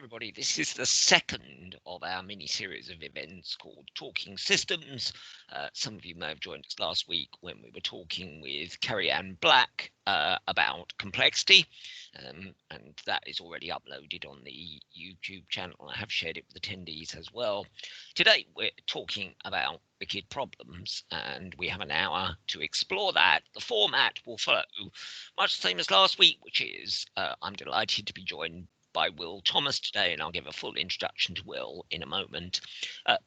everybody. This is the second of our mini-series of events called Talking Systems. Some of you may have joined us last week when we were talking with Kerry-Ann Black about complexity, and that is already uploaded on the YouTube channel. I have shared it with attendees as well. Today we're talking about wicked problems, and we have an hour to explore that. The format will follow much the same as last week, which is I'm delighted to be joined by Will Thomas today, and I'll give a full introduction to Will in a moment.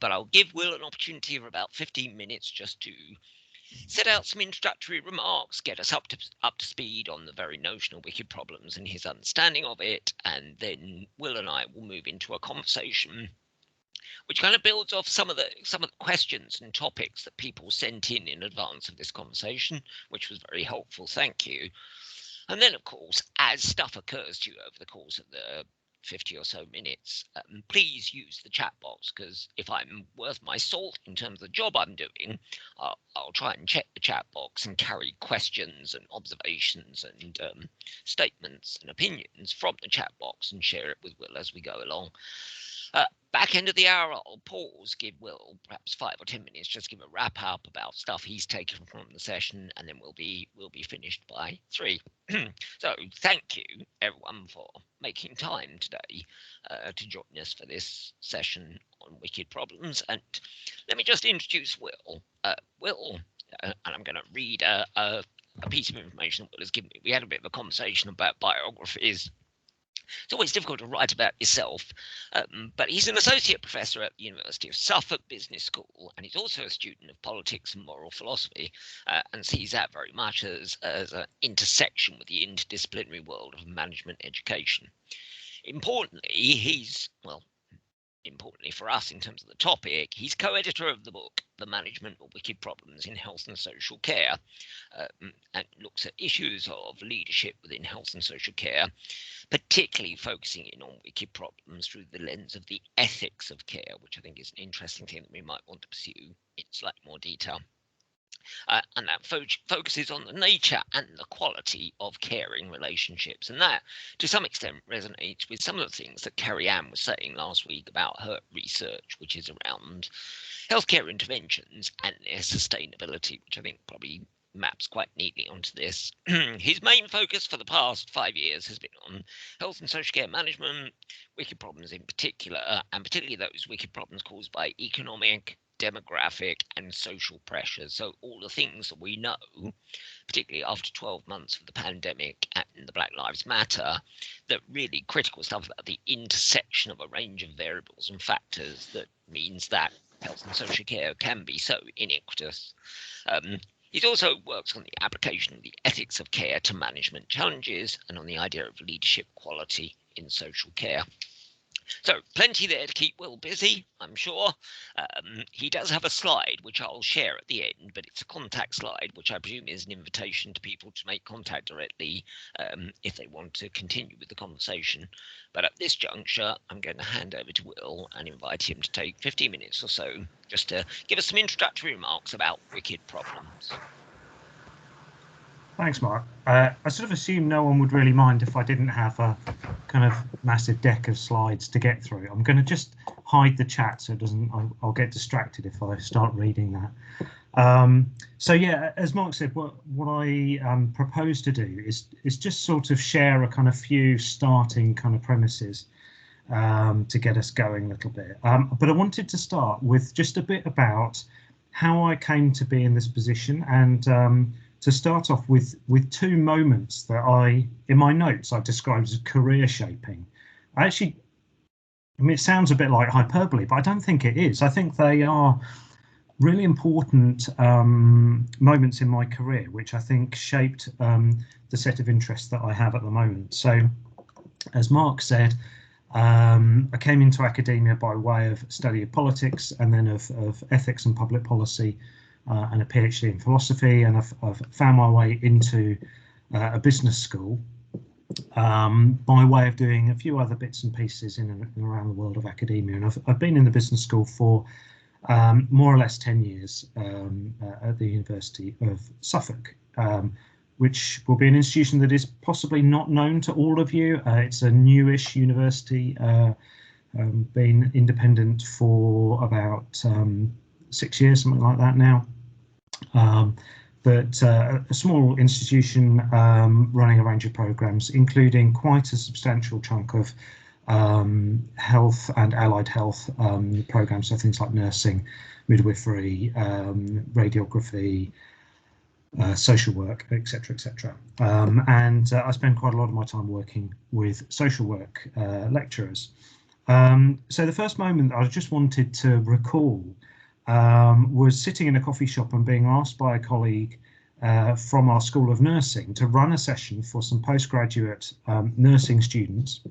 But I'll give Will an opportunity for about 15 minutes just to set out some introductory remarks, get us up to speed on the very notion of wicked problems and his understanding of it, and then Will and I will move into a conversation which kind of builds off some of the questions and topics that people sent in advance of this conversation, which was very helpful. Thank you. And then, of course, as stuff occurs to you over the course of the 50 or so minutes, please use the chat box, because if I'm worth my salt in terms of the job I'm doing, I'll try and check the chat box and carry questions and observations and statements and opinions from the chat box and share it with Will as we go along. Back end of the hour, I'll pause, give Will perhaps 5 or 10 minutes, just give a wrap up about stuff he's taken from the session, and then we'll be finished by 3. So thank you everyone for making time today to join us for this session on wicked problems. And let me just introduce Will. Will, and I'm going to read a piece of information Will has given me. We had a bit of a conversation about biographies. It's always difficult to write about yourself, but he's an associate professor at the University of Suffolk Business School, and he's also a student of politics and moral philosophy, and sees that very much as an intersection with the interdisciplinary world of management education. Importantly for us in terms of the topic, he's co-editor of the book The Management of Wicked Problems in Health and Social Care, and looks at issues of leadership within health and social care, particularly focusing in on wicked problems through the lens of the ethics of care, which I think is an interesting thing that we might want to pursue in slightly more detail. And that focuses on the nature and the quality of caring relationships. And that, to some extent, resonates with some of the things that Kerry-Ann was saying last week about her research, which is around healthcare interventions and their sustainability, which I think probably maps quite neatly onto this. His main focus for the past 5 years has been on health and social care management, wicked problems in particular, and particularly those wicked problems caused by economic, demographic and social pressures. So all the things that we know, particularly after 12 months of the pandemic and the Black Lives Matter, that really critical stuff about the intersection of a range of variables and factors that means that health and social care can be so iniquitous. He also works on the application of the ethics of care to management challenges and on the idea of leadership quality in social care. So plenty there to keep Will busy, I'm sure. He does have a slide, which I'll share at the end, but it's a contact slide, which I presume is an invitation to people to make contact directly if they want to continue with the conversation. But at this juncture, I'm going to hand over to Will and invite him to take 15 minutes or so just to give us some introductory remarks about wicked problems. Thanks, Mark. I sort of assumed no one would really mind if I didn't have a kind of massive deck of slides to get through. I'm going to just hide the chat so it doesn't. I'll get distracted if I start reading that. So yeah, as Mark said, what I propose to do is just sort of share a kind of few starting kind of premises to get us going a little bit. But I wanted to start with just a bit about how I came to be in this position, and to start off with 2 moments that in my notes, I described as career shaping. I mean, it sounds a bit like hyperbole, but I don't think it is. I think they are really important moments in my career, which I think shaped the set of interests that I have at the moment. So, as Mark said, I came into academia by way of study of politics and then of ethics and public policy, and a PhD in philosophy, and I've found my way into a business school by way of doing a few other bits and pieces in and around the world of academia. And I've been in the business school for more or less 10 years at the University of Suffolk, which will be an institution that is possibly not known to all of you. It's a newish university, been independent for about 6 years, something like that now. But a small institution running a range of programs, including quite a substantial chunk of health and allied health programs, so things like nursing, midwifery, radiography, social work, etc., etc. And I spend quite a lot of my time working with social work lecturers. So the first moment I just wanted to recall was sitting in a coffee shop and being asked by a colleague from our School of Nursing to run a session for some postgraduate nursing students,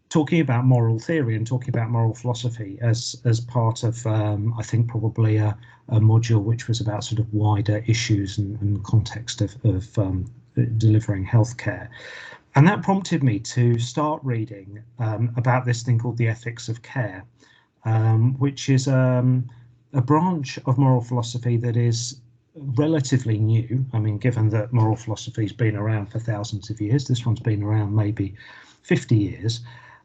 talking about moral theory and talking about moral philosophy as part of, I think, probably a module which was about sort of wider issues and context of delivering healthcare. And that prompted me to start reading about this thing called the ethics of care, which is a branch of moral philosophy that is relatively new. I mean, given that moral philosophy's been around for thousands of years, this one's been around maybe 50 years.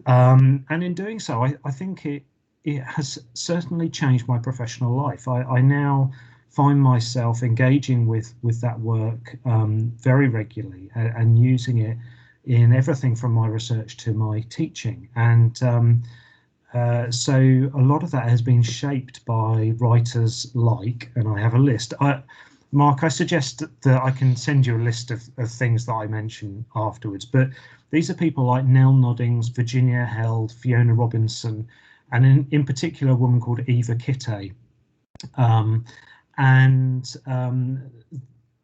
And in doing so, I think it has certainly changed my professional life. I now find myself engaging with that work very regularly and using it in everything from my research to my teaching. And so a lot of that has been shaped by writers like, and I have a list. Mark, I suggest that I can send you a list of things that I mention afterwards, but these are people like Nell Noddings, Virginia Held, Fiona Robinson, and in particular a woman called Eva Kittay.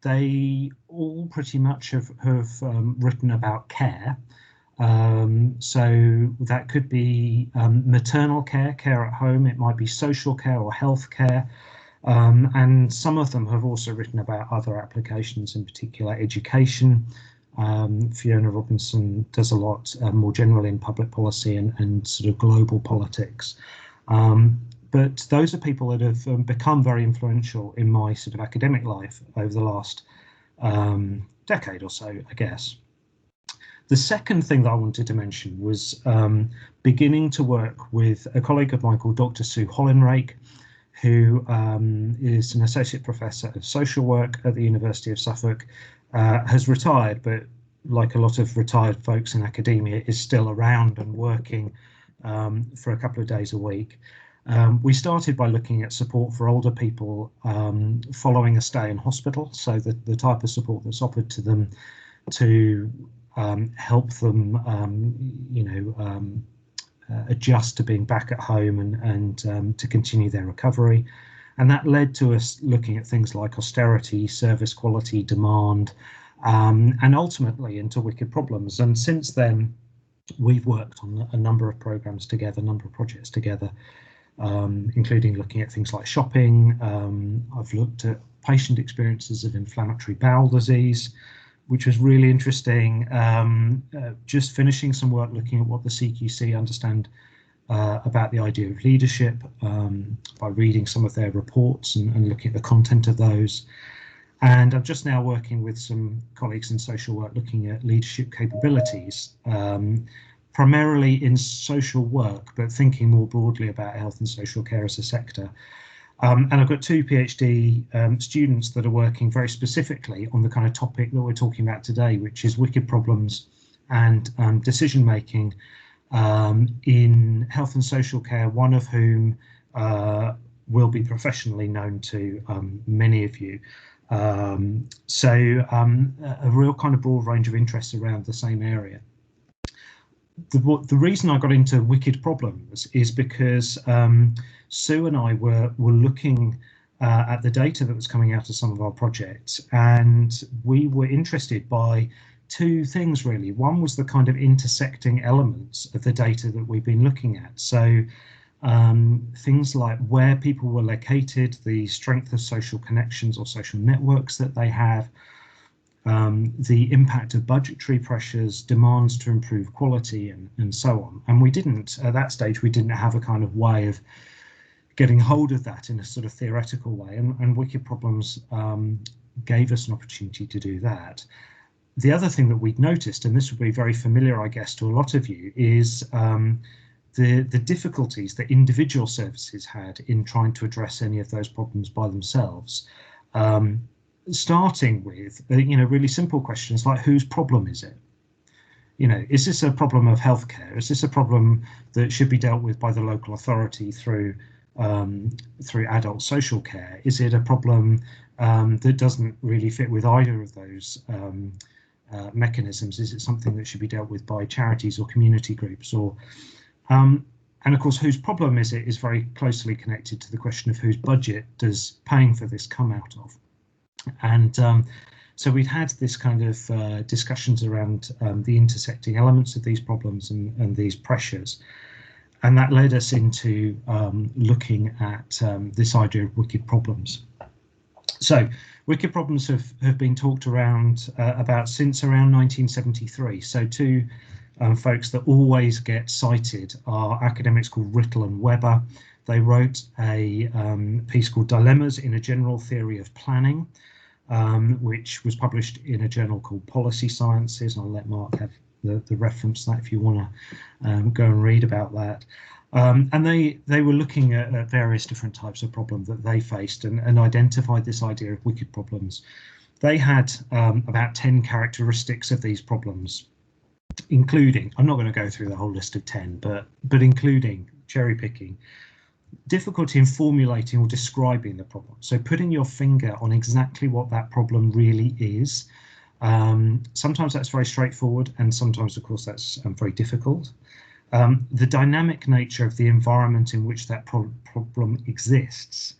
They all pretty much have written about care. So that could be maternal care, care at home, it might be social care or health care. And some of them have also written about other applications, in particular education. Fiona Robinson does a lot more generally in public policy and sort of global politics. But those are people that have become very influential in my sort of academic life over the last decade or so, I guess. The second thing that I wanted to mention was beginning to work with a colleague of mine called Dr. Sue Hollinrake, who is an associate professor of social work at the University of Suffolk, has retired, but like a lot of retired folks in academia, is still around and working for a couple of days a week. We started by looking at support for older people following a stay in hospital, so the type of support that's offered to them to help them, adjust to being back at home and to continue their recovery. And that led to us looking at things like austerity, service quality, demand, and ultimately into wicked problems. And since then, we've worked on a number of programs together, a number of projects together, including looking at things like shopping. I've looked at patient experiences of inflammatory bowel disease, which was really interesting. Just finishing some work looking at what the CQC understand about the idea of leadership by reading some of their reports and looking at the content of those. And I'm just now working with some colleagues in social work looking at leadership capabilities, primarily in social work, but thinking more broadly about health and social care as a sector. And I've got two PhD students that are working very specifically on the kind of topic that we're talking about today, which is wicked problems and decision making in health and social care, one of whom will be professionally known to many of you. So a real kind of broad range of interests around the same area. The reason I got into wicked problems is because Sue and I were looking at the data that was coming out of some of our projects, and we were interested by two things really. One was the kind of intersecting elements of the data that we've been looking at. So things like where people were located, the strength of social connections or social networks that they have, the impact of budgetary pressures, demands to improve quality, and so on. And we didn't, at that stage, we didn't have a kind of way of getting hold of that in a sort of theoretical way. And wicked problems gave us an opportunity to do that. The other thing that we'd noticed, and this would be very familiar, I guess, to a lot of you, is the difficulties that individual services had in trying to address any of those problems by themselves. Starting with, really simple questions like, whose problem is it? Is this a problem of healthcare? Is this a problem that should be dealt with by the local authority through adult social care? Is it a problem that doesn't really fit with either of those mechanisms? Is it something that should be dealt with by charities or community groups? And of course, whose problem is it is very closely connected to the question of whose budget does paying for this come out of? And so we'd had this kind of discussions around the intersecting elements of these problems and these pressures. And that led us into looking at this idea of wicked problems. So wicked problems have been talked around about since around 1973. So two folks that always get cited are academics called Rittel and Weber. They wrote a piece called Dilemmas in a General Theory of Planning, which was published in a journal called Policy Sciences. I'll let Mark have the reference to that if you want to go and read about that. And they were looking at various different types of problems that they faced and identified this idea of wicked problems. They had about 10 characteristics of these problems, including, I'm not going to go through the whole list of 10, but including cherry picking, difficulty in formulating or describing the problem. So putting your finger on exactly what that problem really is. Sometimes that's very straightforward, and sometimes, of course, that's very difficult. The dynamic nature of the environment in which that problem exists.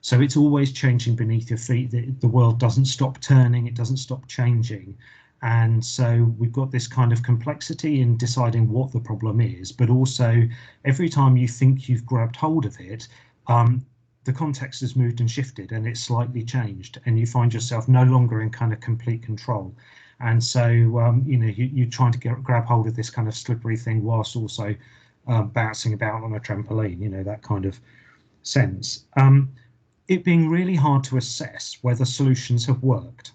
So it's always changing beneath your feet. The world doesn't stop turning, it doesn't stop changing. And so we've got this kind of complexity in deciding what the problem is, but also every time you think you've grabbed hold of it, the context has moved and shifted and it's slightly changed, and you find yourself no longer in kind of complete control. And so, you're trying to grab hold of this kind of slippery thing whilst also bouncing about on a trampoline, that kind of sense. It being really hard to assess whether solutions have worked,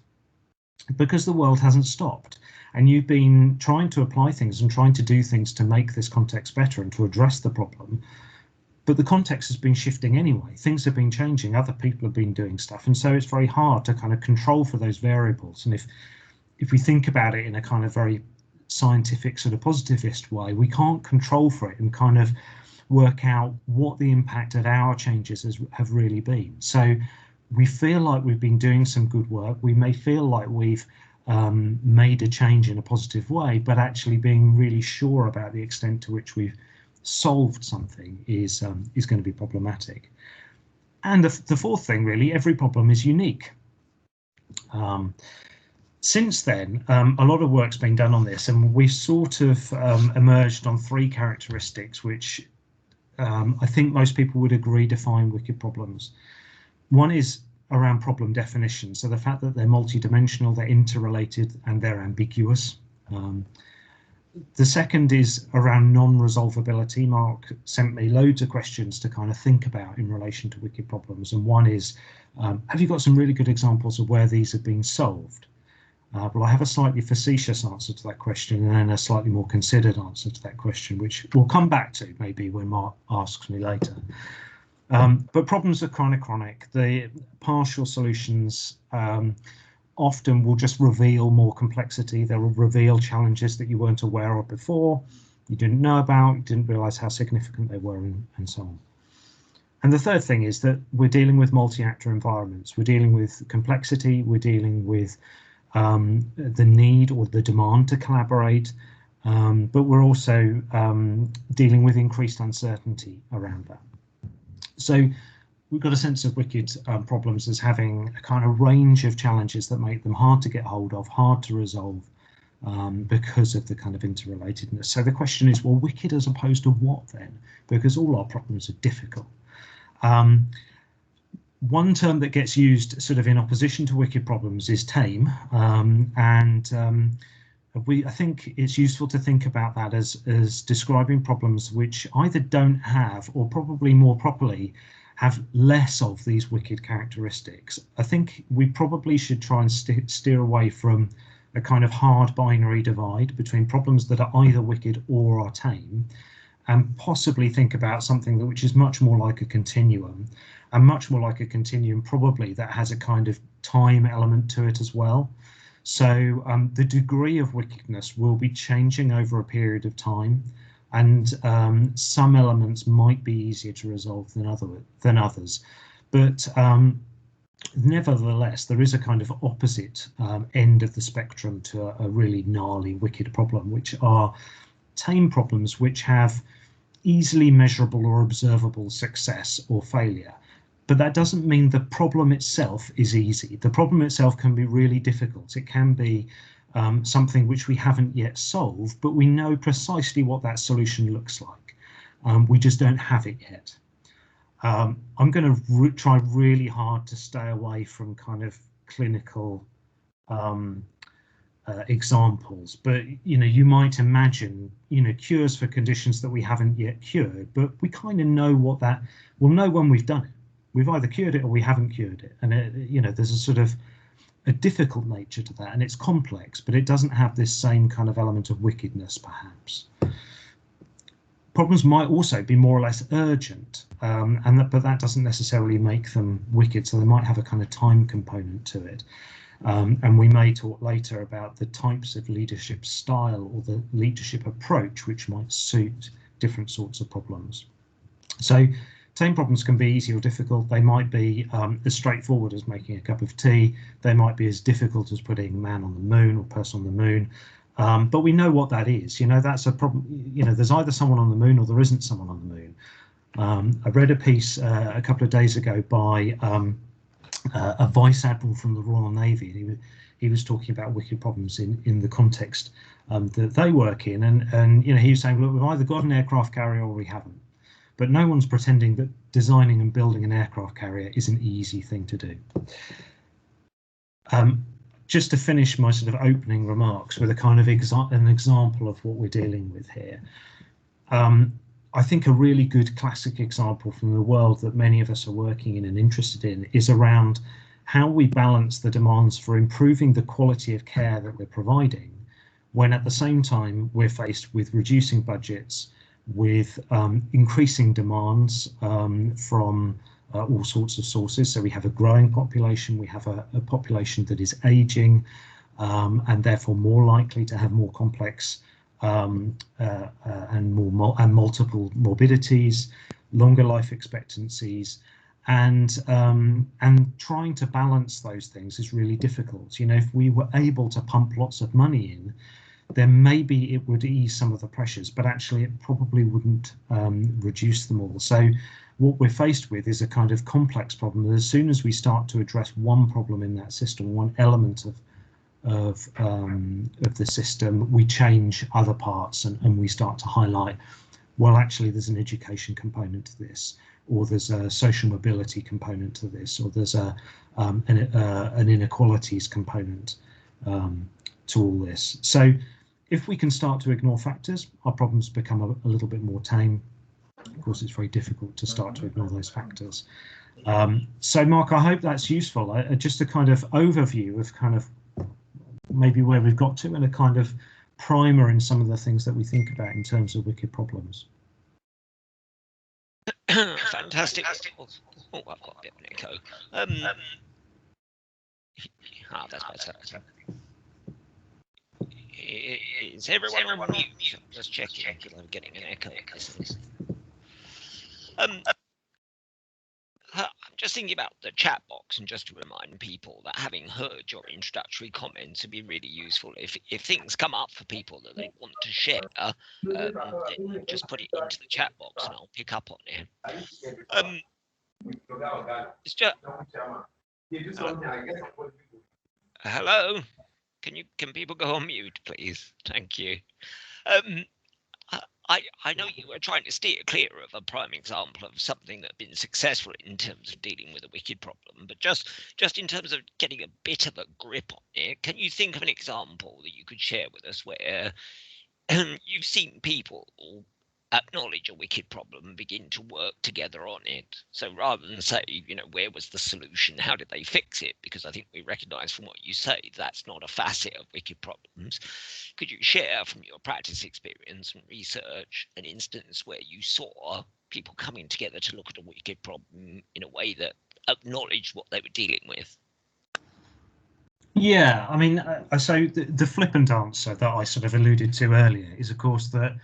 because the world hasn't stopped, and you've been trying to apply things and trying to do things to make this context better and to address the problem, but the context has been shifting anyway. Things have been changing, other people have been doing stuff, and so it's very hard to kind of control for those variables. And if we think about it in a kind of very scientific sort of positivist way, we can't control for it and kind of work out what the impact of our changes have really been. So we feel like we've been doing some good work. We may feel like we've made a change in a positive way, but actually being really sure about the extent to which we've solved something is going to be problematic. And the fourth thing, really, every problem is unique. Since then, a lot of work's been done on this, and we've sort of emerged on three characteristics which I think most people would agree define wicked problems. One is around problem definition, so the fact that they're multidimensional, they're interrelated, and they're ambiguous. The second is around non-resolvability. Mark sent me loads of questions to kind of think about in relation to wicked problems, and one is, have you got some really good examples of where these have been solved? Well, I have a slightly facetious answer to that question and then a slightly more considered answer to that question, which we'll come back to maybe when Mark asks me later. But problems are chronic. The partial solutions often will just reveal more complexity. They will reveal challenges that you weren't aware of before, you didn't know about, you didn't realise how significant they were, and so on. And the third thing is that we're dealing with multi-actor environments. We're dealing with complexity, we're dealing with the need or the demand to collaborate, but we're also dealing with increased uncertainty around that. So we've got a sense of wicked problems as having a kind of range of challenges that make them hard to get hold of, hard to resolve, because of the kind of interrelatedness. So the question is, well, wicked as opposed to what then? Because all our problems are difficult. One term that gets used sort of in opposition to wicked problems is tame, I think it's useful to think about that as describing problems which either don't have, or probably more properly have less of these wicked characteristics. I think we probably should try and steer away from a kind of hard binary divide between problems that are either wicked or are tame, and possibly think about something which is much more like a continuum, and much more like a continuum probably that has a kind of time element to it as well. So the degree of wickedness will be changing over a period of time, and some elements might be easier to resolve than others. But nevertheless, there is a kind of opposite end of the spectrum to a really gnarly, wicked problem, which are tame problems which have easily measurable or observable success or failure. But that doesn't mean the problem itself is easy. The problem itself can be really difficult. It can be something which we haven't yet solved, but we know precisely what that solution looks like. We just don't have it yet. I'm going to try really hard to stay away from kind of clinical examples, but you might imagine cures for conditions that we haven't yet cured, but we kind of know we'll know when we've done it. We've either cured it or we haven't cured it, and there's a sort of a difficult nature to that, and it's complex, but it doesn't have this same kind of element of wickedness, perhaps. Problems might also be more or less urgent, but that doesn't necessarily make them wicked, so they might have a kind of time component to it. And we may talk later about the types of leadership style or the leadership approach which might suit different sorts of problems. So tame problems can be easy or difficult. They might be as straightforward as making a cup of tea. They might be as difficult as putting man on the moon or person on the moon. But we know what that is. That's a problem. There's either someone on the moon or there isn't someone on the moon. I read a piece a couple of days ago by a vice admiral from the Royal Navy, and he was talking about wicked problems in the context that they work in, and he was saying, look, we've either got an aircraft carrier or we haven't, but no one's pretending that designing and building an aircraft carrier is an easy thing to do. Just to finish my sort of opening remarks with a kind of an example of what we're dealing with here. I think a really good classic example from the world that many of us are working in and interested in is around how we balance the demands for improving the quality of care that we're providing, when at the same time we're faced with reducing budgets, with increasing demands from all sorts of sources. So we have a growing population, we have a population that is aging and therefore more likely to have more complex and multiple morbidities, longer life expectancies, and trying to balance those things is really difficult. If we were able to pump lots of money in, then maybe it would ease some of the pressures, but actually it probably wouldn't reduce them all. So what we're faced with is a kind of complex problem. As soon as we start to address one problem in that system, one element of the system, we change other parts and we start to highlight, well, actually there's an education component to this, or there's a social mobility component to this, or there's an inequalities component to all this. So if we can start to ignore factors, our problems become a little bit more tame. Of course, it's very difficult to start to ignore those factors. So Mark, I hope that's useful. Just a kind of overview of kind of maybe where we've got to, and a kind of primer in some of the things that we think about in terms of wicked problems. Fantastic. Oh, I've got a bit of an echo. That's better. Is everyone on mute? Just checking because I'm getting an echo. I'm just thinking about the chat box, and just to remind people that having heard your introductory comments would be really useful. If things come up for people that they want to share, just put it into the chat box and I'll pick up on it. It's just hello. Can people go on mute, please? Thank you. I know you were trying to steer clear of a prime example of something that had been successful in terms of dealing with a wicked problem, but just in terms of getting a bit of a grip on it, can you think of an example that you could share with us where you've seen people acknowledge a wicked problem and begin to work together on it. So rather than say, where was the solution? How did they fix it? Because I think we recognise from what you say, that's not a facet of wicked problems. Could you share from your practice experience and research an instance where you saw people coming together to look at a wicked problem in a way that acknowledged what they were dealing with? Yeah, I mean, so the flippant answer that I sort of alluded to earlier is, of course, that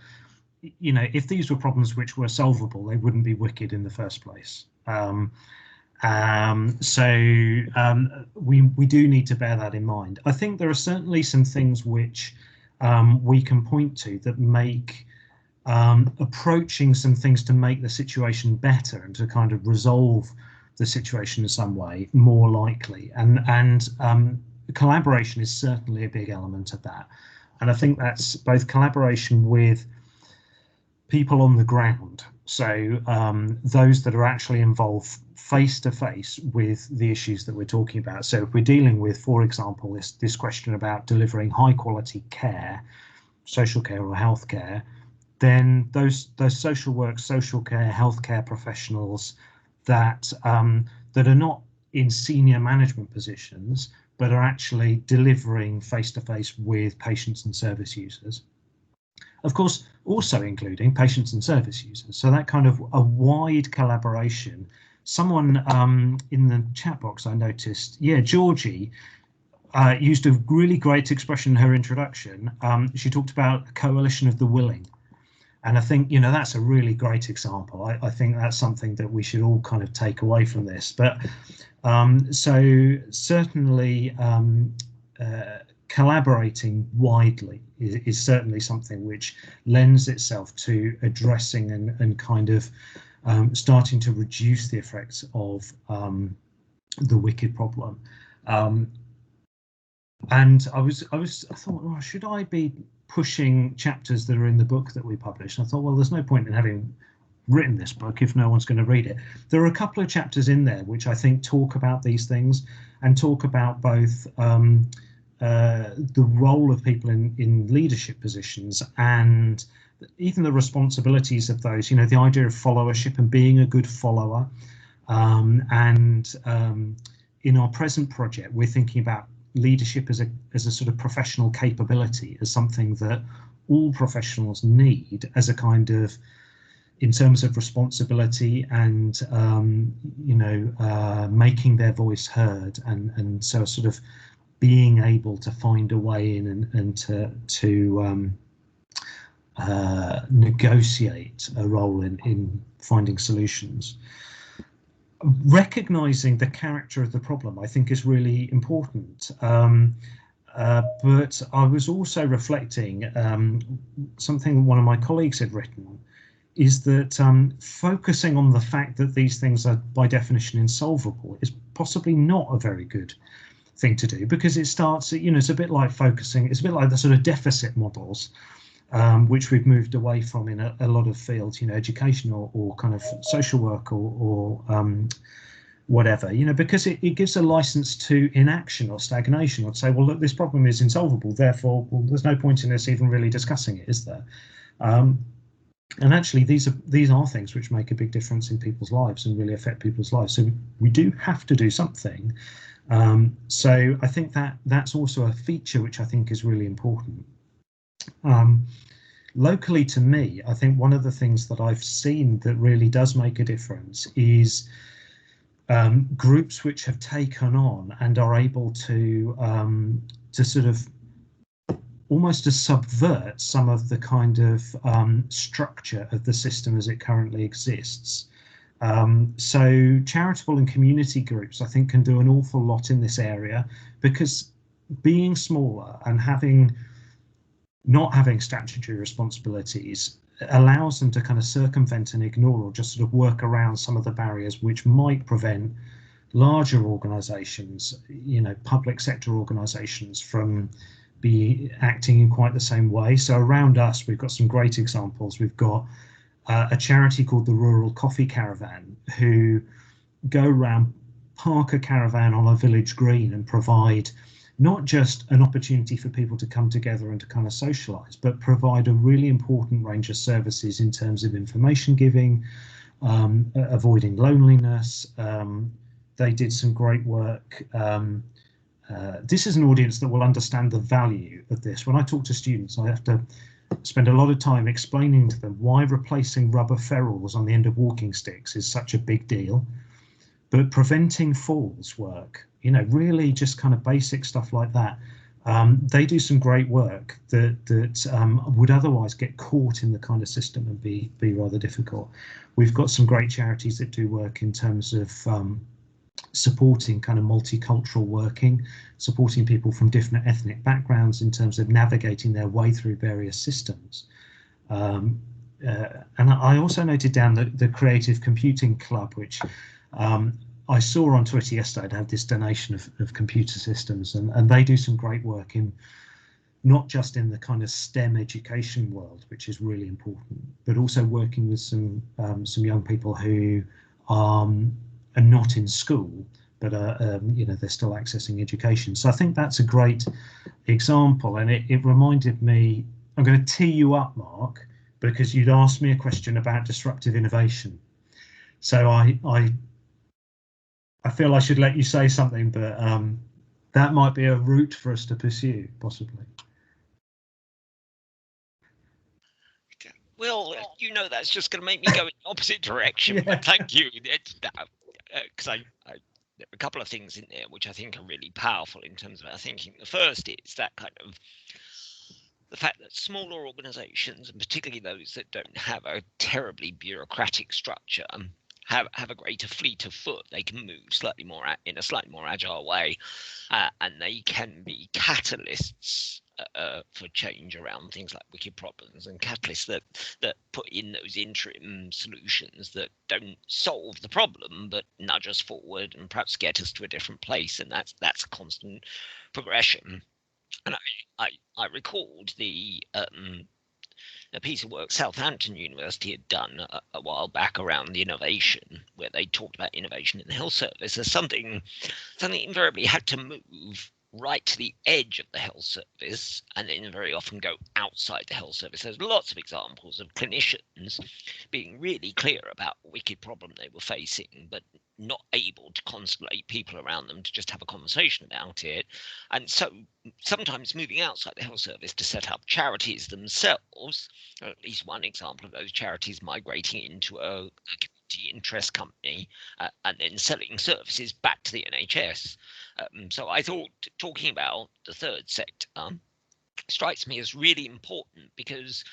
if these were problems which were solvable, they wouldn't be wicked in the first place. We do need to bear that in mind. I think there are certainly some things which we can point to that make approaching some things to make the situation better and to kind of resolve the situation in some way more likely. And collaboration is certainly a big element of that. And I think that's both collaboration with people on the ground, so those that are actually involved face to face with the issues that we're talking about. So if we're dealing with, for example, this question about delivering high quality care, social care or healthcare, then those social work, social care, healthcare professionals that that are not in senior management positions but are actually delivering face to face with patients and service users. Of course, also including patients and service users. So that kind of a wide collaboration. Someone in the chat box I noticed, Georgie, used a really great expression in her introduction. She talked about a coalition of the willing. And I think, that's a really great example. I think that's something that we should all kind of take away from this. But so certainly collaborating widely is certainly something which lends itself to addressing and kind of starting to reduce the effects of the wicked problem. And I thought, well, should I be pushing chapters that are in the book that we published? And I thought, well, there's no point in having written this book if no one's going to read it. There are a couple of chapters in there which I think talk about these things and talk about both the role of people in leadership positions and even the responsibilities of those, the idea of followership and being a good follower. And in our present project, we're thinking about leadership as a sort of professional capability, as something that all professionals need as a kind of, in terms of responsibility and making their voice heard, and so sort of being able to find a way in and to negotiate a role in finding solutions. Recognizing the character of the problem, I think, is really important. But I was also reflecting something one of my colleagues had written, is that focusing on the fact that these things are by definition insolvable is possibly not a very good thing to do, because it starts, it's a bit like focusing, it's a bit like the sort of deficit models, which we've moved away from in a lot of fields, education or kind of social work or whatever, because it gives a license to inaction or stagnation, or to say, well, look, this problem is insolvable, therefore, well, there's no point in us even really discussing it, is there? And actually, these are things which make a big difference in people's lives and really affect people's lives. So we do have to do something. So I think that's also a feature which I think is really important. Locally to me, I think one of the things that I've seen that really does make a difference is groups which have taken on and are able to sort of almost to subvert some of the kind of structure of the system as it currently exists. So charitable and community groups, I think, can do an awful lot in this area, because being smaller and not having statutory responsibilities allows them to kind of circumvent and ignore, or just sort of work around some of the barriers which might prevent larger organisations, public sector organisations, from acting in quite the same way. So around us, we've got some great examples. We've got a charity called the Rural Coffee Caravan, who go around, park a caravan on a village green and provide not just an opportunity for people to come together and to kind of socialize, but provide a really important range of services in terms of information giving, avoiding loneliness. They did some great work. This is an audience that will understand the value of this. When I talk to students, I have to spend a lot of time explaining to them why replacing rubber ferrules on the end of walking sticks is such a big deal. But preventing falls work, really just kind of basic stuff like that. They do some great work that would otherwise get caught in the kind of system and be rather difficult. We've got some great charities that do work in terms of supporting kind of multicultural working, supporting people from different ethnic backgrounds in terms of navigating their way through various systems. And I also noted down the Creative Computing Club, which I saw on Twitter yesterday. They had this donation of computer systems, and they do some great work in not just in the kind of STEM education world, which is really important, but also working with some young people who are not in school, but they're still accessing education. So I think that's a great example, and it reminded me. I'm going to tee you up, Mark, because you'd asked me a question about disruptive innovation. So I feel I should let you say something, but that might be a route for us to pursue, possibly. Well, that's just going to make me go in the opposite direction. Yeah. But thank you. Because there are a couple of things in there which I think are really powerful in terms of our thinking. The first is that kind of the fact that smaller organizations, and particularly those that don't have a terribly bureaucratic structure, have a greater fleet of foot. They can move in a slightly more agile way, and they can be catalysts for change around things like wicked problems, and catalysts that put in those interim solutions that don't solve the problem but nudge us forward and perhaps get us to a different place. And that's a constant progression. And I recalled the piece of work Southampton University had done a while back around the innovation, where they talked about innovation in the health service as something invariably had to move right to the edge of the health service and then very often go outside the health service. There's lots of examples of clinicians being really clear about the wicked problem they were facing, but not able to constellate people around them to just have a conversation about it. And so sometimes moving outside the health service to set up charities themselves, or at least one example of those charities migrating into a community interest company and then selling services back to the NHS. So I thought talking about the third sector strikes me as really important, because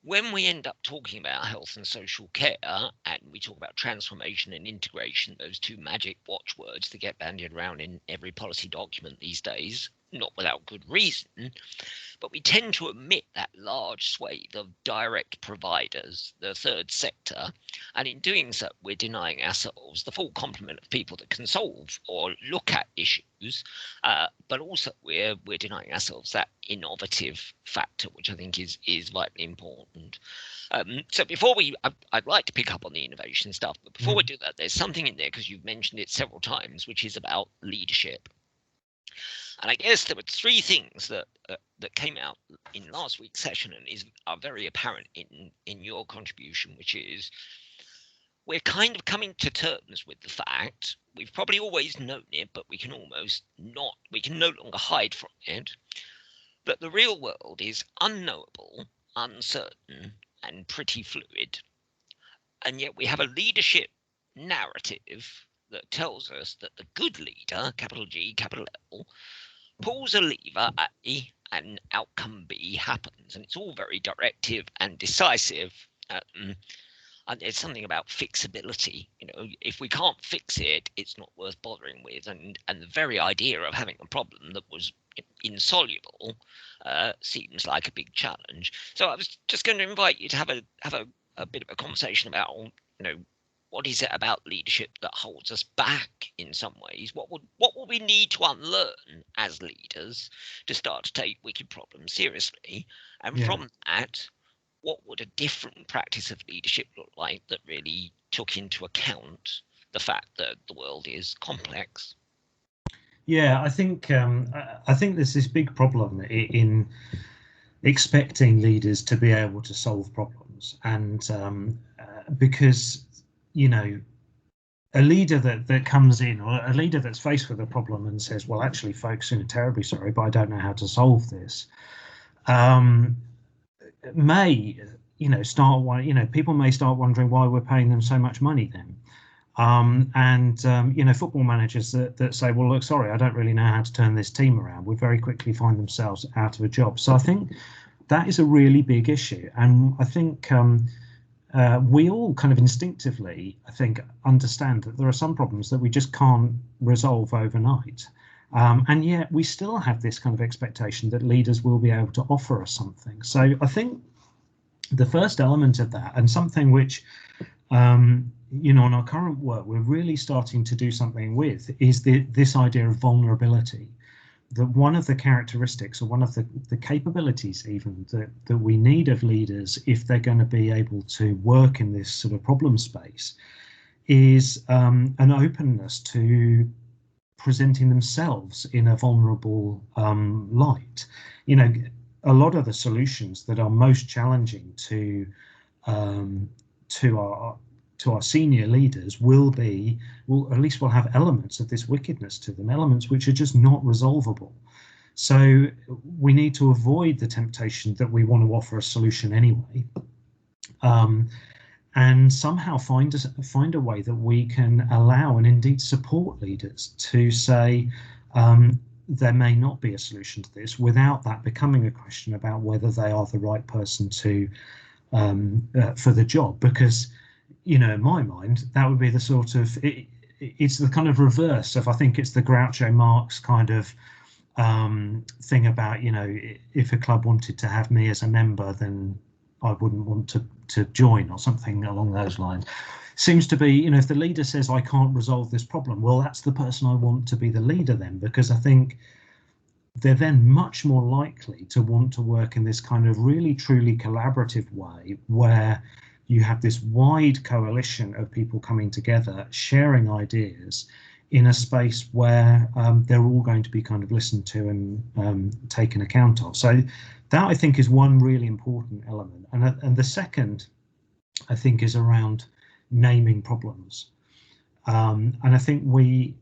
when we end up talking about health and social care, and we talk about transformation and integration, those two magic watchwords that get bandied around in every policy document these days, not without good reason, but we tend to omit that large swathe of direct providers, the third sector, and in doing so, we're denying ourselves the full complement of people that can solve or look at issues, but also we're denying ourselves that innovative factor, which I think is vitally important. So before I'd like to pick up on the innovation stuff, but before we do that, there's something in there, because you've mentioned it several times, which is about leadership. And I guess there were three things that came out in last week's session and are very apparent in your contribution, which is we're kind of coming to terms with the fact, we've probably always known it, but we can no longer hide from it, that the real world is unknowable, uncertain, and pretty fluid. And yet we have a leadership narrative that tells us that the good leader, capital G, capital L, pulls a lever at A and outcome B happens. And it's all very directive and decisive. And there's something about fixability. If we can't fix it, it's not worth bothering with. And the very idea of having a problem that was insoluble seems like a big challenge. So I was just going to invite you to have a bit of a conversation about, what is it about leadership that holds us back in some ways? What would we need to unlearn as leaders to start to take wicked problems seriously? And from that, what would a different practice of leadership look like that really took into account the fact that the world is complex? Yeah, I think there's this big problem in expecting leaders to be able to solve problems, and because you know a leader that comes in, or a leader that's faced with a problem and says, well, actually folks, terribly sorry, but I don't know how to solve this, um, may people may start wondering why we're paying them so much money then. Football managers that say, well, look, sorry, I don't really know how to turn this team around, would very quickly find themselves out of a job. So I think that is a really big issue. And I think we all kind of instinctively, I think, understand that there are some problems that we just can't resolve overnight. And yet we still have this kind of expectation that leaders will be able to offer us something. So I think the first element of that, and something which in our current work we're really starting to do something with, is this idea of vulnerability. That one of the characteristics, or one of the capabilities even, that we need of leaders if they're going to be able to work in this sort of problem space, is an openness to presenting themselves in a vulnerable light. A lot of the solutions that are most challenging to our senior leaders will at least will have elements of this wickedness to them, elements which are just not resolvable. So we need to avoid the temptation that we want to offer a solution anyway, and somehow find a way that we can allow and indeed support leaders to say, there may not be a solution to this, without that becoming a question about whether they are the right person to for the job. Because in my mind, that would be the sort of it's the kind of reverse of, I think it's the Groucho Marx kind of thing about, if a club wanted to have me as a member, then I wouldn't want to join, or something along those lines. Seems to be, if the leader says I can't resolve this problem, well, that's the person I want to be the leader then, because I think they're then much more likely to want to work in this kind of really truly collaborative way, where you have this wide coalition of people coming together, sharing ideas in a space where they're all going to be kind of listened to and taken account of. So that, I think, is one really important element. And the second, I think, is around naming problems. And I think we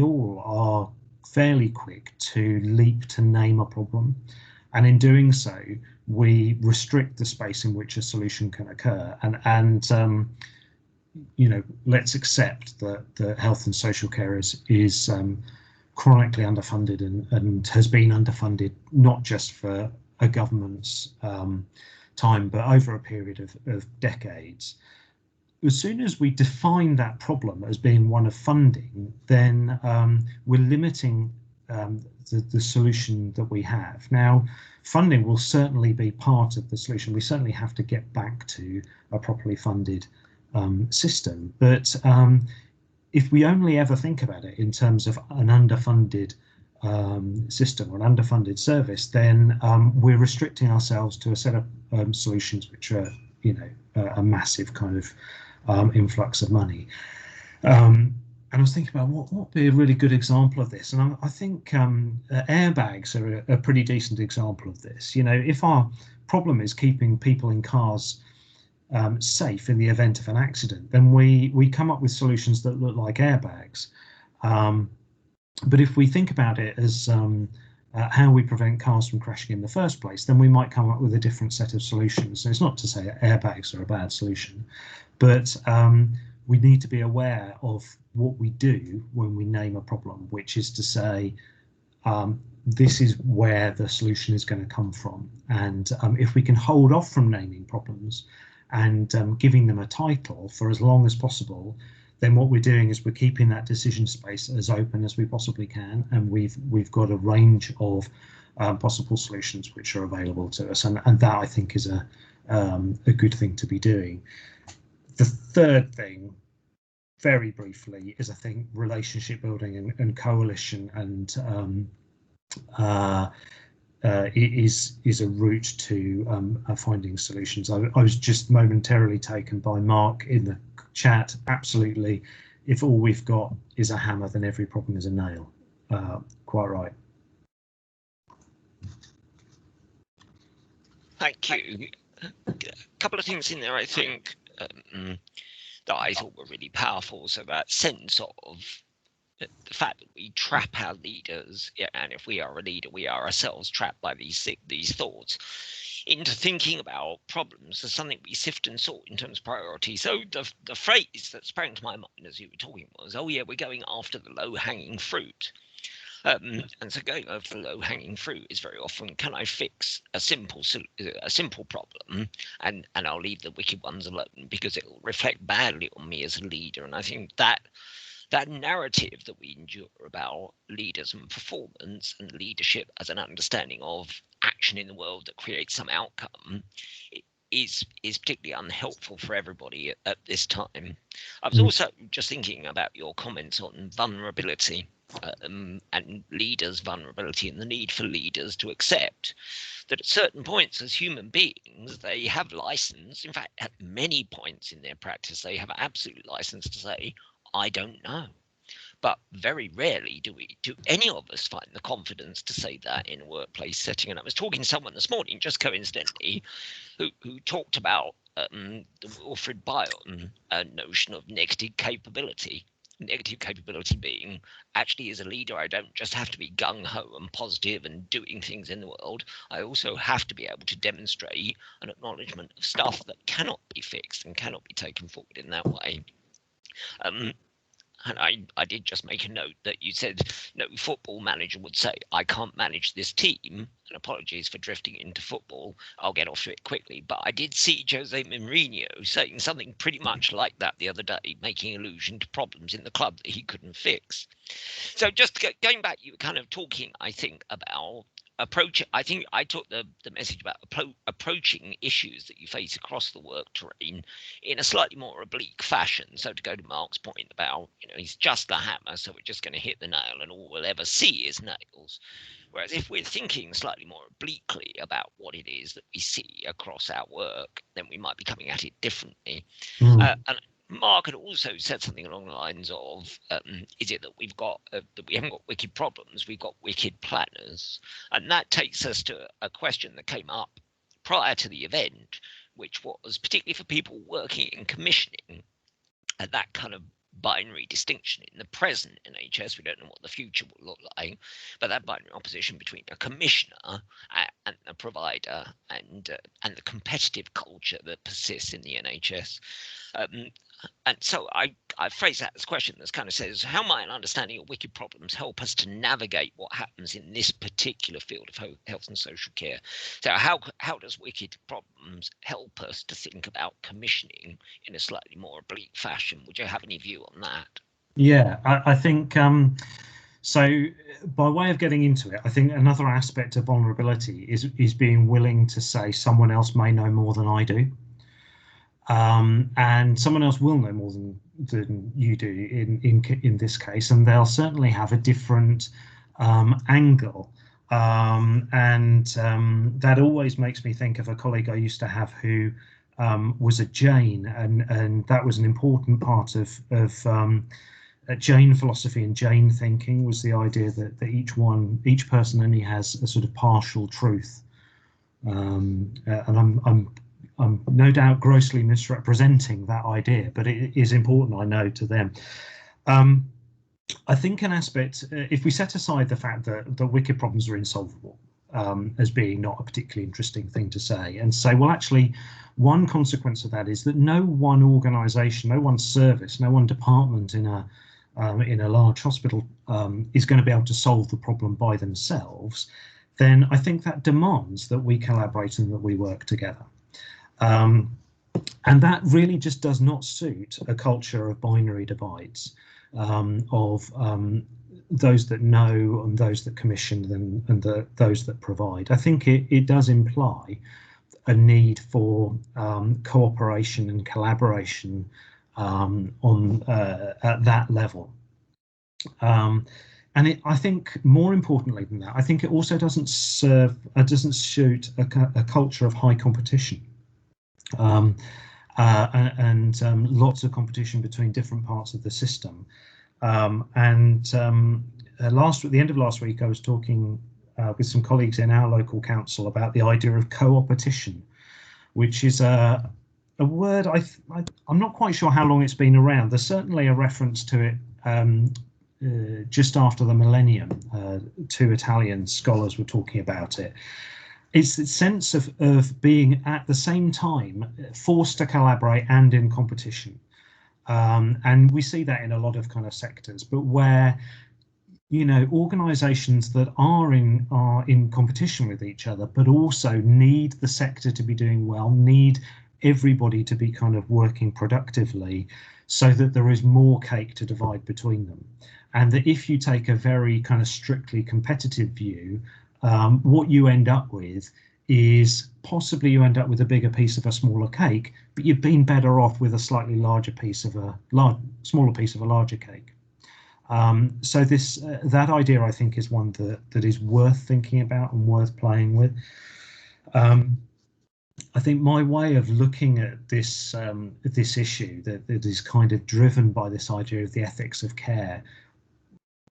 all are fairly quick to leap to name a problem. And in doing so, we restrict the space in which a solution can occur. And let's accept that health and social care is chronically underfunded and has been underfunded, not just for a government's time, but over a period of decades. As soon as we define that problem as being one of funding, then we're limiting the solution that we have. Now, funding will certainly be part of the solution. We certainly have to get back to a properly funded system. But if we only ever think about it in terms of an underfunded system or an underfunded service, then we're restricting ourselves to a set of solutions which are, a massive kind of influx of money. And I was thinking about what would be a really good example of this. And I think airbags are a pretty decent example of this. If our problem is keeping people in cars safe in the event of an accident, then we come up with solutions that look like airbags. But if we think about it as how we prevent cars from crashing in the first place, then we might come up with a different set of solutions. So it's not to say airbags are a bad solution, but we need to be aware of what we do when we name a problem, which is to say, this is where the solution is going to come from. And if we can hold off from naming problems and giving them a title for as long as possible, then what we're doing is we're keeping that decision space as open as we possibly can, and we've got a range of possible solutions which are available to us, and that, I think, is a good thing to be doing. The third thing, very briefly, is, I think, relationship building and coalition, and is a route to finding solutions. I was just momentarily taken by Mark in the chat. Absolutely, if all we've got is a hammer, then every problem is a nail. quite right. Thank you. A couple of things in there, I think, that I thought were really powerful. So that sense of the fact that we trap our leaders, and if we are a leader, we are ourselves trapped by these thoughts into thinking about problems as something we sift and sort in terms of priority. So the phrase that sprang to my mind as you were talking was, "Oh yeah, we're going after the low-hanging fruit." And so going over the low-hanging fruit is very often, can I fix a simple problem, and I'll leave the wicked ones alone because it will reflect badly on me as a leader. And I think that narrative that we endure about leaders and performance and leadership as an understanding of action in the world that creates some outcome is particularly unhelpful for everybody at this time. I was also just thinking about your comments on vulnerability, and leaders' vulnerability, and the need for leaders to accept that at certain points as human beings they have license. In fact, at many points in their practice they have absolute license to say, I don't know. But very rarely do any of us find the confidence to say that in a workplace setting. And I was talking to someone this morning, just coincidentally, who talked about the Wilfred Bion notion of negative capability. Negative capability being, actually as a leader, I don't just have to be gung-ho and positive and doing things in the world. I also have to be able to demonstrate an acknowledgement of stuff that cannot be fixed and cannot be taken forward in that way. And I did just make a note that you said no football manager would say, I can't manage this team, and apologies for drifting into football, I'll get off to it quickly. But I did see Jose Mourinho saying something pretty much like that the other day, making allusion to problems in the club that he couldn't fix. So just going back, you were kind of talking, I think, about approach. I think I took the message about approaching issues that you face across the work terrain in a slightly more oblique fashion. So to go to Mark's point about, he's just a hammer, so we're just going to hit the nail and all we'll ever see is nails. Whereas if we're thinking slightly more obliquely about what it is that we see across our work, then we might be coming at it differently. And Mark had also said something along the lines of, is it that that we haven't got wicked problems, we've got wicked planners? And that takes us to a question that came up prior to the event, which was particularly for people working in commissioning, at that kind of binary distinction in the present NHS. We don't know what the future will look like, but that binary opposition between a commissioner and a provider, and the competitive culture that persists in the NHS. And so I phrase that as a question that kind of says, how might an understanding of wicked problems help us to navigate what happens in this particular field of health and social care? So how does wicked problems help us to think about commissioning in a slightly more oblique fashion? Would you have any view on that? Yeah, I think so. By way of getting into it, I think another aspect of vulnerability is being willing to say someone else may know more than I do. And someone else will know more than you do in this case, and they'll certainly have a different angle. That always makes me think of a colleague I used to have who was a Jain, and that was an important part of Jain philosophy and Jain thinking, was the idea that each person only has a sort of partial truth. And I'm no doubt grossly misrepresenting that idea, but it is important, I know, to them. I think an aspect, if we set aside the fact that wicked problems are insolvable as being not a particularly interesting thing to say, and say, well, actually, one consequence of that is that no one organisation, no one service, no one department in a large hospital is going to be able to solve the problem by themselves, then I think that demands that we collaborate and that we work together. And that really just does not suit a culture of binary divides, of those that know and those that commission and those that provide. I think it does imply a need for cooperation and collaboration at that level. And I think more importantly than that, I think it also doesn't suit a culture of high competition. And lots of competition between different parts of the system. at the end of last week, I was talking with some colleagues in our local council about the idea of co-opetition, which is a word I'm not quite sure how long it's been around. There's certainly a reference to it just after the millennium. Two Italian scholars were talking about it. It's the sense of being at the same time forced to collaborate and in competition. And we see that in a lot of kind of sectors, but where organizations that are in competition with each other, but also need the sector to be doing well, need everybody to be kind of working productively so that there is more cake to divide between them. And that if you take a very kind of strictly competitive view, what you end up with is possibly you end up with a bigger piece of a smaller cake, but you've been better off with a slightly larger piece of smaller piece of a larger cake. So that idea, I think, is one that is worth thinking about and worth playing with. I think my way of looking at this issue that is kind of driven by this idea of the ethics of care,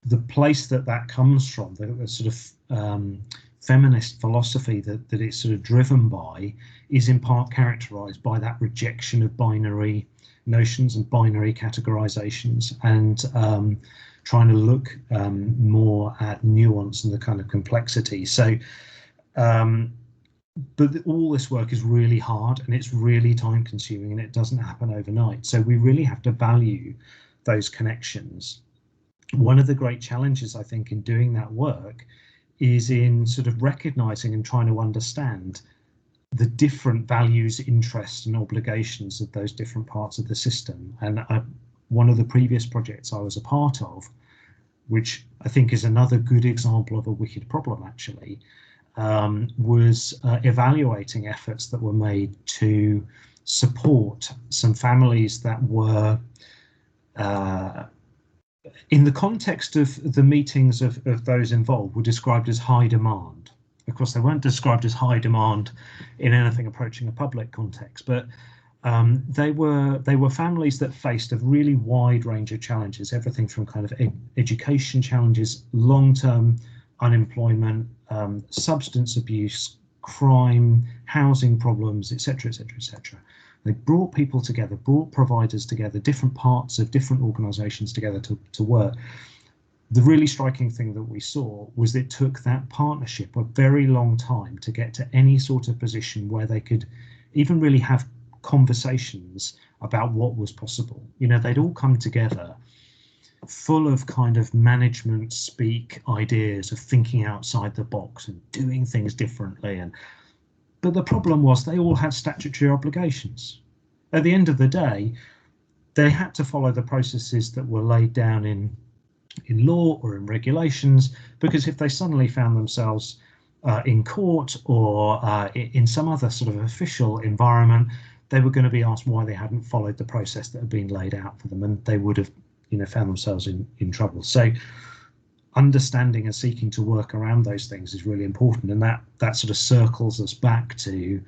the place that comes from, the sort of feminist philosophy that it's sort of driven by, is in part characterized by that rejection of binary notions and binary categorizations, and trying to look more at nuance and the kind of complexity. So but all this work is really hard and it's really time consuming and it doesn't happen overnight. So we really have to value those connections. One of the great challenges, I think, in doing that work is in sort of recognizing and trying to understand the different values, interests and obligations of those different parts of the system. And one of the previous projects I was a part of, which I think is another good example of a wicked problem actually, was evaluating efforts that were made to support some families that were in the context of the meetings of those involved were described as high demand. Of course, they weren't described as high demand in anything approaching a public context, but they were families that faced a really wide range of challenges, everything from kind of education challenges, long-term unemployment, substance abuse, crime, housing problems, etc., etc., etc. They brought people together, brought providers together, different parts of different organisations together to work. The really striking thing that we saw was it took that partnership a very long time to get to any sort of position where they could even really have conversations about what was possible. They'd all come together full of kind of management speak ideas of thinking outside the box and doing things differently. But the problem was they all had statutory obligations. At the end of the day, they had to follow the processes that were laid down in law or in regulations, because if they suddenly found themselves in court or in some other sort of official environment, they were going to be asked why they hadn't followed the process that had been laid out for them, and they would have found themselves in trouble. So understanding and seeking to work around those things is really important, and that sort of circles us back to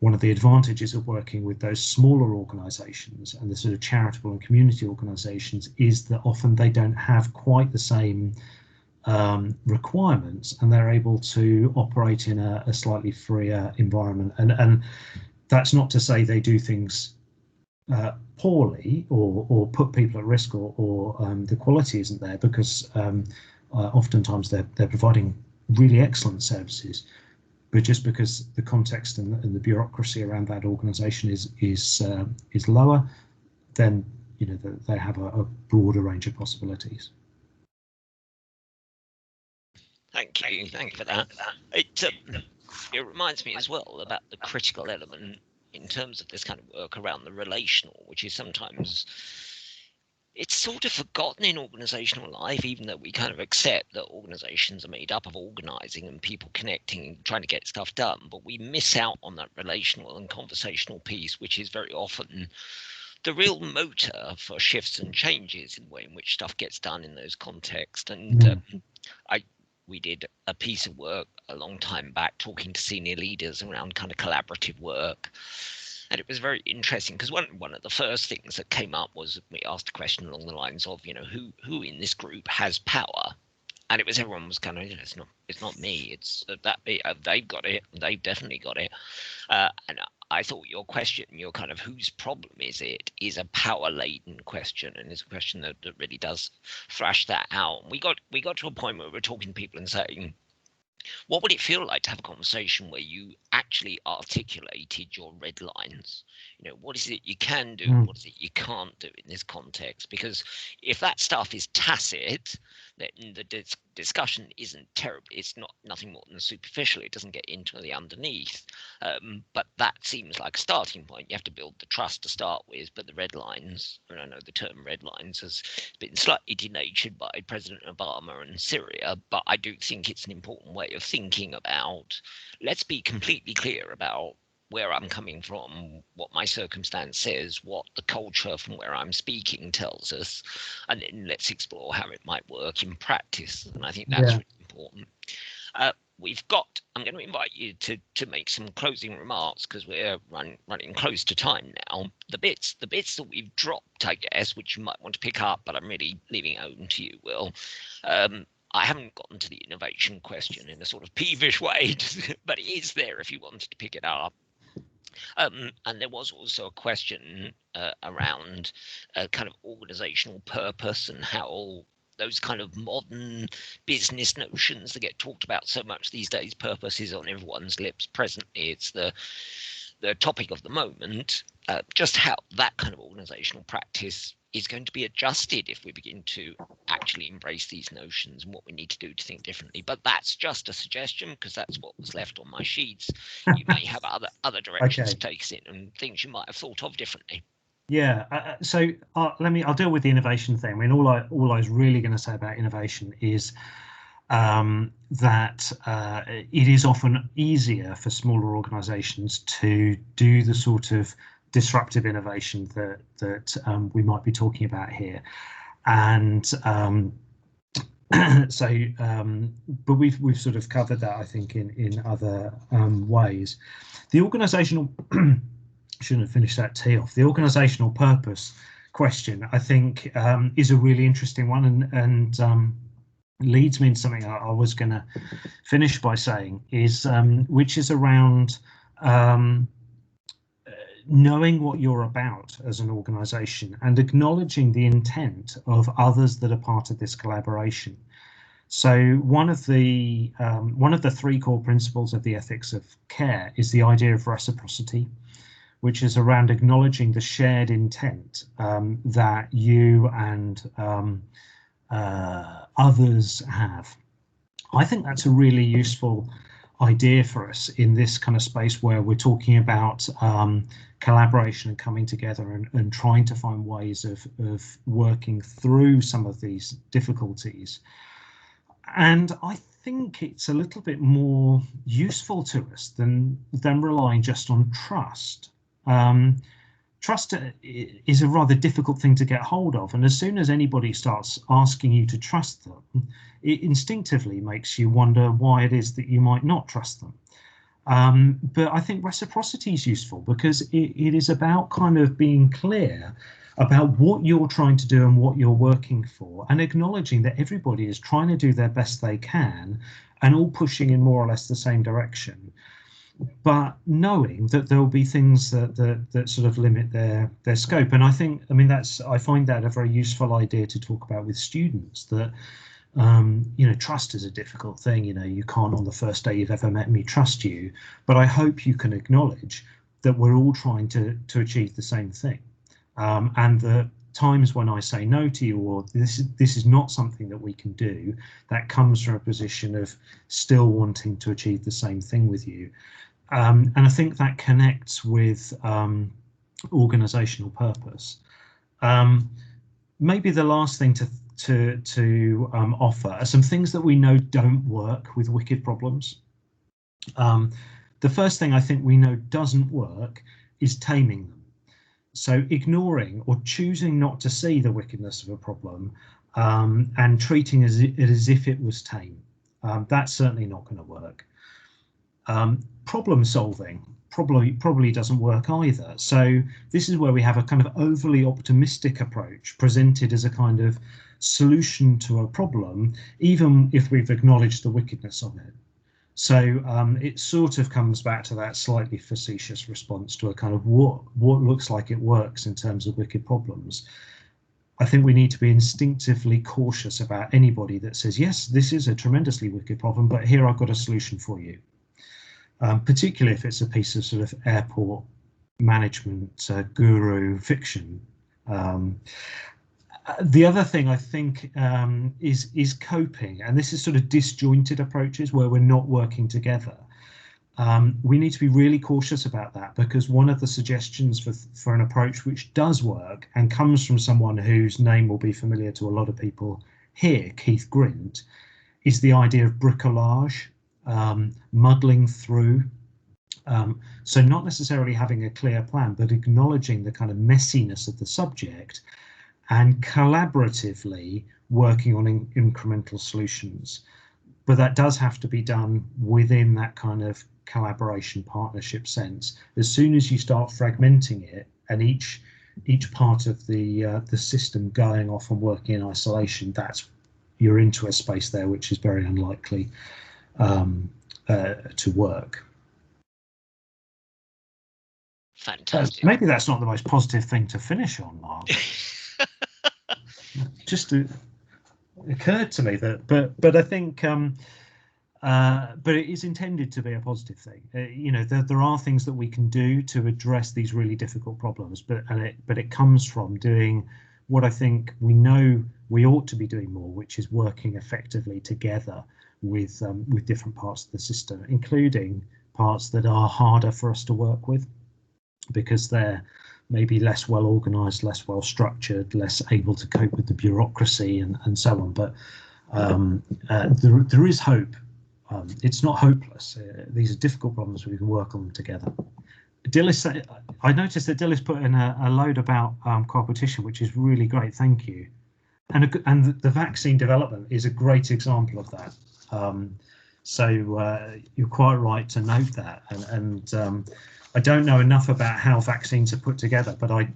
one of the advantages of working with those smaller organisations and the sort of charitable and community organisations is that often they don't have quite the same requirements, and they're able to operate in a slightly freer environment. And that's not to say they do things poorly or put people at risk or the quality isn't there, because oftentimes they're providing really excellent services. But just because the context and the bureaucracy around that organisation is lower, then they have a broader range of possibilities. Thank you for that. It reminds me as well about the critical element in terms of this kind of work around the relational, which is sometimes it's sort of forgotten in organizational life, even though we kind of accept that organizations are made up of organizing and people connecting and trying to get stuff done, but we miss out on that relational and conversational piece, which is very often the real motor for shifts and changes in the way in which stuff gets done in those contexts. And we did a piece of work a long time back talking to senior leaders around kind of collaborative work. And it was very interesting because one of the first things that came up was we asked a question along the lines of, who in this group has power? And it was everyone was kind of, it's not me, it's they've got it, they've definitely got it. And I thought your question, your kind of whose problem is it, is a power-laden question, and it's a question that really does thrash that out. We got to a point where we're talking to people and saying, what would it feel like to have a conversation where you actually articulated your red lines? What is it you can do? What is it you can't do in this context? Because if that stuff is tacit, then the discussion isn't terrible. It's nothing more than superficial. It doesn't get into the underneath. But that seems like a starting point. You have to build the trust to start with. But the red lines, and I know the term red lines has been slightly denatured by President Obama and Syria, but I do think it's an important way of thinking about, let's be completely clear about where I'm coming from, what my circumstance says, what the culture from where I'm speaking tells us, and then let's explore how it might work in practice. And I think that's really important. I'm going to invite you to make some closing remarks, because we're running close to time now. The bits that we've dropped, I guess, which you might want to pick up, but I'm really leaving it open to you, Will. I haven't gotten to the innovation question in a sort of peevish way, but it is there if you wanted to pick it up. And there was also a question around kind of organizational purpose and how those kind of modern business notions that get talked about so much these days, purpose is on everyone's lips presently. It's the topic of the moment, just how that kind of organizational practice is going to be adjusted if we begin to actually embrace these notions and what we need to do to think differently. But that's just a suggestion, because that's what was left on my sheets. You may have other directions to take us in and things you might have thought of differently. Yeah. So I'll deal with the innovation thing. I mean, all I was really going to say about innovation is that it is often easier for smaller organizations to do the sort of disruptive innovation that we might be talking about here, and but we've sort of covered that, I think, in other ways. The organizational shouldn't have finished that tee off. The organizational purpose question, I think, is a really interesting one, and leads me into something I was going to finish by saying, is which is around knowing what you're about as an organization and acknowledging the intent of others that are part of this collaboration. So one of the three core principles of the ethics of care is the idea of reciprocity, which is around acknowledging the shared intent that you and others have. I think that's a really useful idea for us in this kind of space where we're talking about collaboration and coming together and trying to find ways of working through some of these difficulties. And I think it's a little bit more useful to us than relying just on trust. Trust is a rather difficult thing to get hold of, and as soon as anybody starts asking you to trust them, it instinctively makes you wonder why it is that you might not trust them. But I think reciprocity is useful because it is about kind of being clear about what you're trying to do and what you're working for, and acknowledging that everybody is trying to do their best they can and all pushing in more or less the same direction, but knowing that there will be things that sort of limit their scope. And I find that a very useful idea to talk about with students, that trust is a difficult thing. You can't on the first day you've ever met me trust you, but I hope you can acknowledge that we're all trying to achieve the same thing, and the times when I say no to you, or this is not something that we can do, that comes from a position of still wanting to achieve the same thing with you. And I think that connects with organizational purpose. Maybe the last thing to offer are some things that we know don't work with wicked problems. The first thing I think we know doesn't work is taming them. So ignoring or choosing not to see the wickedness of a problem and treating it as if it was tame, that's certainly not going to work. Problem solving probably doesn't work either. So this is where we have a kind of overly optimistic approach presented as a kind of solution to a problem, even if we've acknowledged the wickedness of it. So it sort of comes back to that slightly facetious response to a kind of what looks like it works in terms of wicked problems. I think we need to be instinctively cautious about anybody that says, yes, this is a tremendously wicked problem, but here I've got a solution for you. Particularly if it's a piece of sort of airport management guru fiction. The other thing I think is coping, and this is sort of disjointed approaches where we're not working together. We need to be really cautious about that, because one of the suggestions for an approach which does work and comes from someone whose name will be familiar to a lot of people here, Keith Grint, is the idea of bricolage, muddling through. So not necessarily having a clear plan, but acknowledging the kind of messiness of the subject and collaboratively working on incremental solutions. But that does have to be done within that kind of collaboration partnership sense. As soon as you start fragmenting it and each part of the system going off and working in isolation, you're into a space there which is very unlikely to work. Fantastic. Maybe that's not the most positive thing to finish on, Mark. Just occurred to me that, but I think, but it is intended to be a positive thing. There are things that we can do to address these really difficult problems, but it comes from doing what I think we know we ought to be doing more, which is working effectively together with different parts of the system, including parts that are harder for us to work with, because they're maybe less well organized, less well structured, less able to cope with the bureaucracy and so on. But there is hope. It's not hopeless. These are difficult problems. We can work on them together. Dilys, I noticed that Dilys put in a load about competition, which is really great. Thank you. And the vaccine development is a great example of that. So you're quite right to note that. And I don't know enough about how vaccines are put together, but I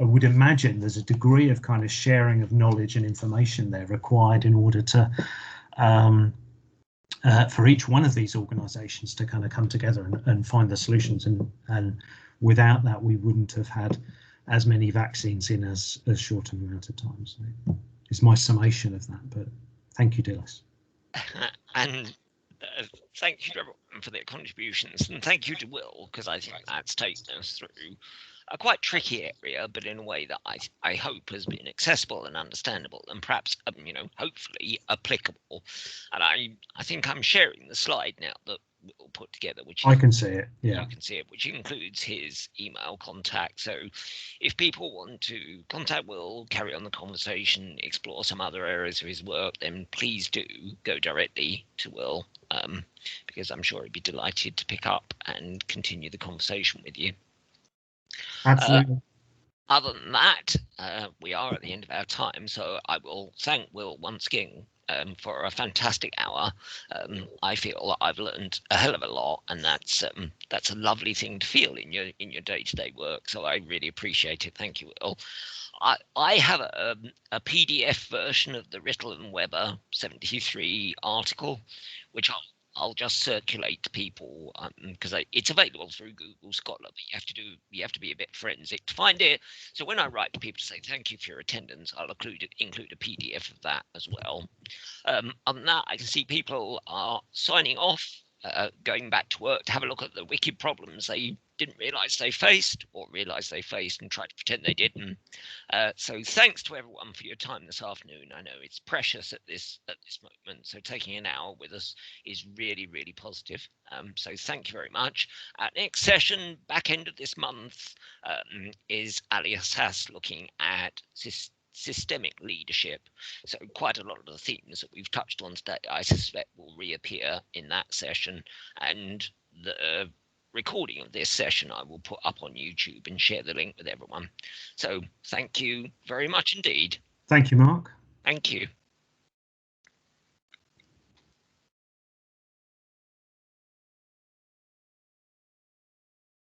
would imagine there's a degree of kind of sharing of knowledge and information there required in order to for each one of these organisations to kind of come together and find the solutions. And without that, we wouldn't have had as many vaccines in as short an amount of time. So it's my summation of that. But thank you, Dilys. And thank you to everyone for their contributions, and thank you to Will, because I think that's taken us through a quite tricky area, but in a way that I hope has been accessible and understandable, and perhaps hopefully applicable. And I think I'm sharing the slide now that Will put together, which I can see it. Yeah, you can see it, which includes his email contact. So if people want to contact Will, carry on the conversation, explore some other areas of his work, then please do go directly to Will, because I'm sure he'd be delighted to pick up and continue the conversation with you. Absolutely. Other than that, we are at the end of our time, so I will thank Will once again for a fantastic hour. I feel I've learned a hell of a lot, and that's a lovely thing to feel in your day-to-day work. So I really appreciate it. Thank you, Will. I have a PDF version of the Rittel and Weber 73 article, which I'll just circulate to people, because it's available through Google Scholar, but you have to be a bit forensic to find it. So when I write to people to say thank you for your attendance, I'll include a PDF of that as well. Other than that, I can see people are signing off, going back to work to have a look at the wicked problems they didn't realise they faced, or realised they faced and tried to pretend they didn't. So thanks to everyone for your time this afternoon. I know it's precious at this moment, so taking an hour with us is really, really positive. So thank you very much. Our next session, back end of this month, is Alias Hass looking at systemic leadership. So quite a lot of the themes that we've touched on today, I suspect, will reappear in that session, and the recording of this session I will put up on YouTube and share the link with everyone. So thank you very much indeed. Thank you, Mark. Thank you.